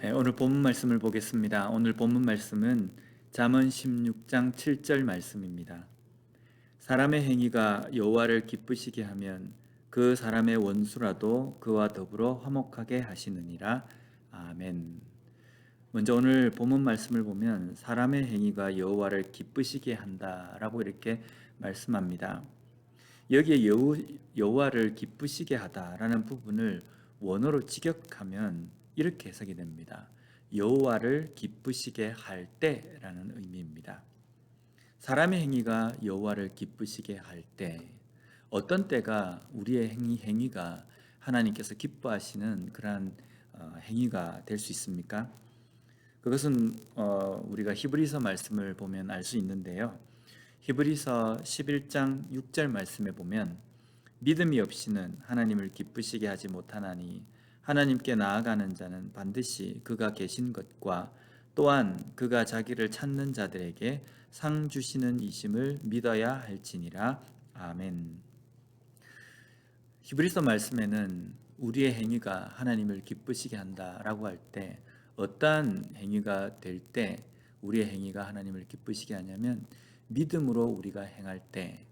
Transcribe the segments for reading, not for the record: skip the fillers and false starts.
오늘 본문 말씀을 보겠습니다. 오늘 본문 말씀은 잠언 16장 7절 말씀입니다. 사람의 행위가 여호와를 기쁘시게 하면 그 사람의 원수라도 그와 더불어 화목하게 하시느니라. 아멘. 먼저 오늘 본문 말씀을 보면 사람의 행위가 여호와를 기쁘시게 한다라고 이렇게 말씀합니다. 여기에 여호와를 기쁘시게 하다라는 부분을 원어로 직역하면 이렇게 해석이 됩니다. 여호와를 기쁘시게 할 때라는 의미입니다. 사람의 행위가 여호와를 기쁘시게 할 때, 어떤 때가 우리의 행위가 하나님께서 기뻐하시는 그러한 행위가 될 수 있습니까? 그것은 우리가 히브리서 말씀을 보면 알 수 있는데요. 히브리서 11장 6절 말씀에 보면 믿음이 없이는 하나님을 기쁘시게 하지 못하나니 하나님께 나아가는 자는 반드시 그가 계신 것과 또한 그가 자기를 찾는 자들에게 상 주시는 이심을 믿어야 할지니라. 아멘. 히브리서 말씀에는 우리의 행위가 하나님을 기쁘시게 한다라고 할 때 어떠한 행위가 될 때 우리의 행위가 하나님을 기쁘시게 하냐면 믿음으로 우리가 행할 때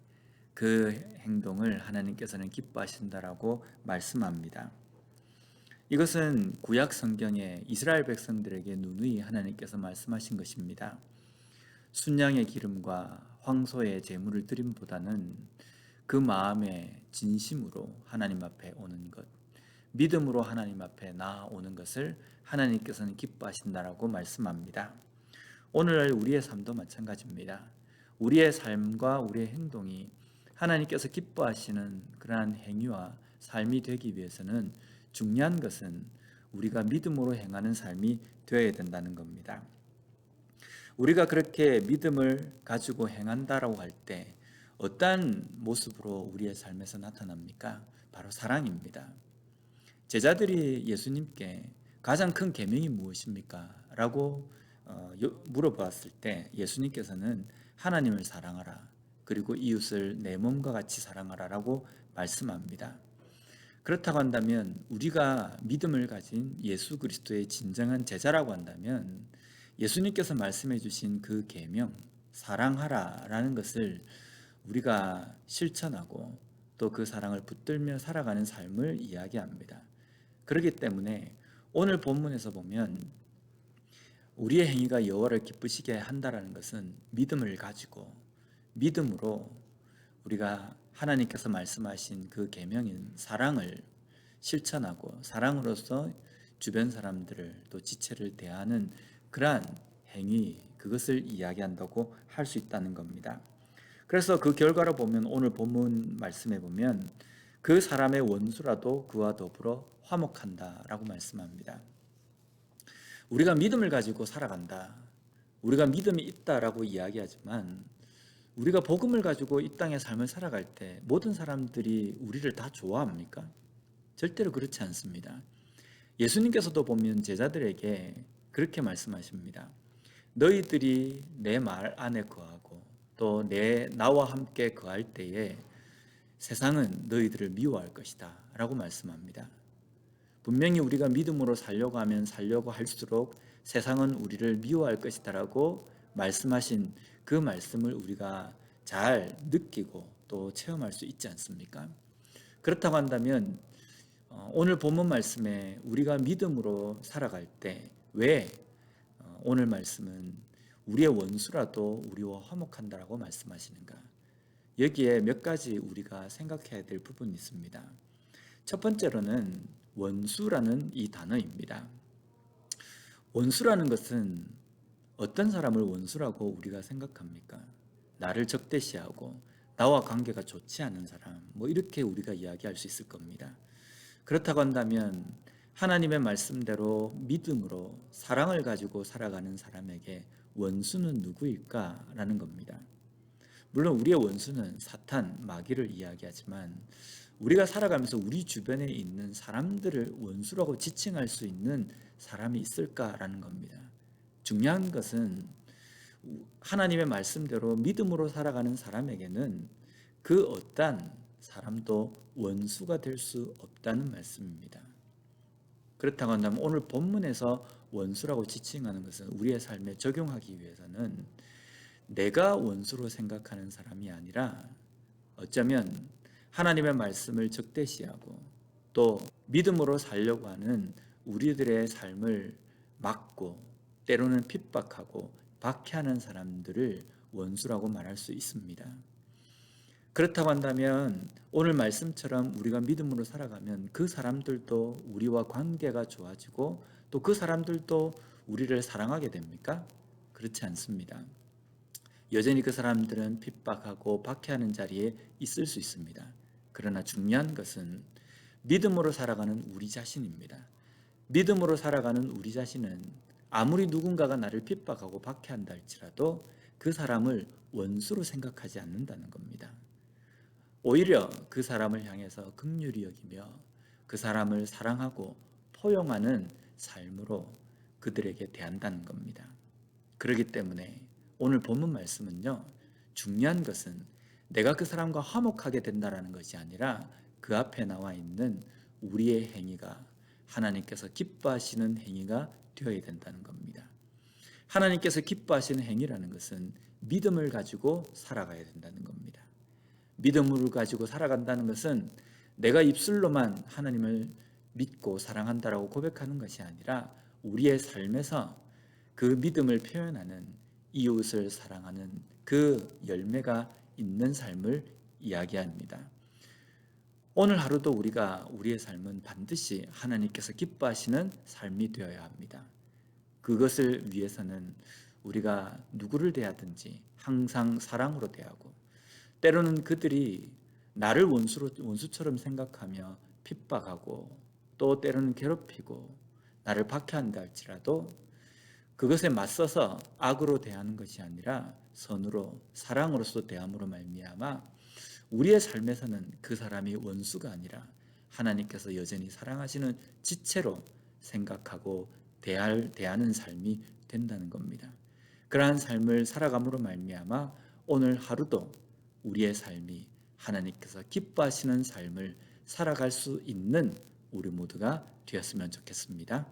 그 행동을 하나님께서는 기뻐하신다라고 말씀합니다. 이것은 구약 성경에 이스라엘 백성들에게 누누이 하나님께서 말씀하신 것입니다. 순양의 기름과 황소의 제물을 드림보다는 그 마음의 진심으로 하나님 앞에 오는 것, 믿음으로 하나님 앞에 나아오는 것을 하나님께서는 기뻐하신다라고 말씀합니다. 오늘날 우리의 삶도 마찬가지입니다. 우리의 삶과 우리의 행동이 하나님께서 기뻐하시는 그러한 행위와 삶이 되기 위해서는 중요한 것은 우리가 믿음으로 행하는 삶이 되어야 된다는 겁니다. 우리가 그렇게 믿음을 가지고 행한다라고 할 때 어떠한 모습으로 우리의 삶에서 나타납니까? 바로 사랑입니다. 제자들이 예수님께 가장 큰 계명이 무엇입니까? 라고 물어보았을 때 예수님께서는 하나님을 사랑하라, 그리고 이웃을 내 몸과 같이 사랑하라 라고 말씀합니다. 그렇다고 한다면 우리가 믿음을 가진 예수 그리스도의 진정한 제자라고 한다면 예수님께서 말씀해 주신 그 계명, 사랑하라 라는 것을 우리가 실천하고 또 그 사랑을 붙들며 살아가는 삶을 이야기합니다. 그렇기 때문에 오늘 본문에서 보면 우리의 행위가 여호와를 기쁘시게 한다라는 것은 믿음을 가지고 믿음으로 우리가 하나님께서 말씀하신 그 계명인 사랑을 실천하고 사랑으로서 주변 사람들을 또 지체를 대하는 그러한 행위, 그것을 이야기한다고 할 수 있다는 겁니다. 그래서 그 결과로 보면 오늘 본문 말씀에 보면 그 사람의 원수라도 그와 더불어 화목한다라고 말씀합니다. 우리가 믿음을 가지고 살아간다, 우리가 믿음이 있다라고 이야기하지만 우리가 복음을 가지고 이 땅의 삶을 살아갈 때 모든 사람들이 우리를 다 좋아합니까? 절대로 그렇지 않습니다. 예수님께서도 보면 제자들에게 그렇게 말씀하십니다. 너희들이 내 말 안에 거하고 또 나와 함께 거할 때에 세상은 너희들을 미워할 것이다 라고 말씀합니다. 분명히 우리가 믿음으로 살려고 하면 살려고 할수록 세상은 우리를 미워할 것이다 라고 말씀하신 그 말씀을 우리가 잘 느끼고 또 체험할 수 있지 않습니까? 그렇다고 한다면 오늘 본문 말씀에 우리가 믿음으로 살아갈 때 왜 오늘 말씀은 우리의 원수라도 우리와 화목한다라고 말씀하시는가? 여기에 몇 가지 우리가 생각해야 될 부분이 있습니다. 첫 번째로는 원수라는 이 단어입니다. 원수라는 것은 어떤 사람을 원수라고 우리가 생각합니까? 나를 적대시하고 나와 관계가 좋지 않은 사람, 이렇게 우리가 이야기할 수 있을 겁니다. 그렇다고 한다면 하나님의 말씀대로 믿음으로 사랑을 가지고 살아가는 사람에게 원수는 누구일까라는 겁니다. 물론 우리의 원수는 사탄, 마귀를 이야기하지만 우리가 살아가면서 우리 주변에 있는 사람들을 원수라고 지칭할 수 있는 사람이 있을까라는 겁니다. 중요한 것은 하나님의 말씀대로 믿음으로 살아가는 사람에게는 그 어떤 사람도 원수가 될 수 없다는 말씀입니다. 그렇다고 한다면 오늘 본문에서 원수라고 지칭하는 것은 우리의 삶에 적용하기 위해서는 내가 원수로 생각하는 사람이 아니라 어쩌면 하나님의 말씀을 적대시하고 또 믿음으로 살려고 하는 우리들의 삶을 막고 때로는 핍박하고 박해하는 사람들을 원수라고 말할 수 있습니다. 그렇다고 한다면 오늘 말씀처럼 우리가 믿음으로 살아가면 그 사람들도 우리와 관계가 좋아지고 또 그 사람들도 우리를 사랑하게 됩니까? 그렇지 않습니다. 여전히 그 사람들은 핍박하고 박해하는 자리에 있을 수 있습니다. 그러나 중요한 것은 믿음으로 살아가는 우리 자신입니다. 믿음으로 살아가는 우리 자신은 아무리 누군가가 나를 핍박하고 박해한다 할지라도 그 사람을 원수로 생각하지 않는다는 겁니다. 오히려 그 사람을 향해서 긍휼히 여기며 그 사람을 사랑하고 포용하는 삶으로 그들에게 대한다는 겁니다. 그렇기 때문에 오늘 본문 말씀은요, 중요한 것은 내가 그 사람과 화목하게 된다는 것이 아니라 그 앞에 나와 있는 우리의 행위가 하나님께서 기뻐하시는 행위가 되어야 된다는 겁니다. 하나님께서 기뻐하시는 행위라는 것은 믿음을 가지고 살아가야 된다는 겁니다. 믿음을 가지고 살아간다는 것은 내가 입술로만 하나님을 믿고 사랑한다라고 고백하는 것이 아니라 우리의 삶에서 그 믿음을 표현하는 이웃을 사랑하는 그 열매가 있는 삶을 이야기합니다. 오늘 하루도 우리가 우리의 삶은 반드시 하나님께서 기뻐하시는 삶이 되어야 합니다. 그것을 위해서는 우리가 누구를 대하든지 항상 사랑으로 대하고 때로는 그들이 나를 원수처럼 생각하며 핍박하고 또 때로는 괴롭히고 나를 박해한다 할지라도 그것에 맞서서 악으로 대하는 것이 아니라 선으로 사랑으로서 대함으로 말미암아 우리의 삶에서는 그 사람이 원수가 아니라 하나님께서 여전히 사랑하시는 지체로 생각하고 대하는 삶이 된다는 겁니다. 그러한 삶을 살아감으로 말미암아 오늘 하루도 우리의 삶이 하나님께서 기뻐하시는 삶을 살아갈 수 있는 우리 모두가 되었으면 좋겠습니다.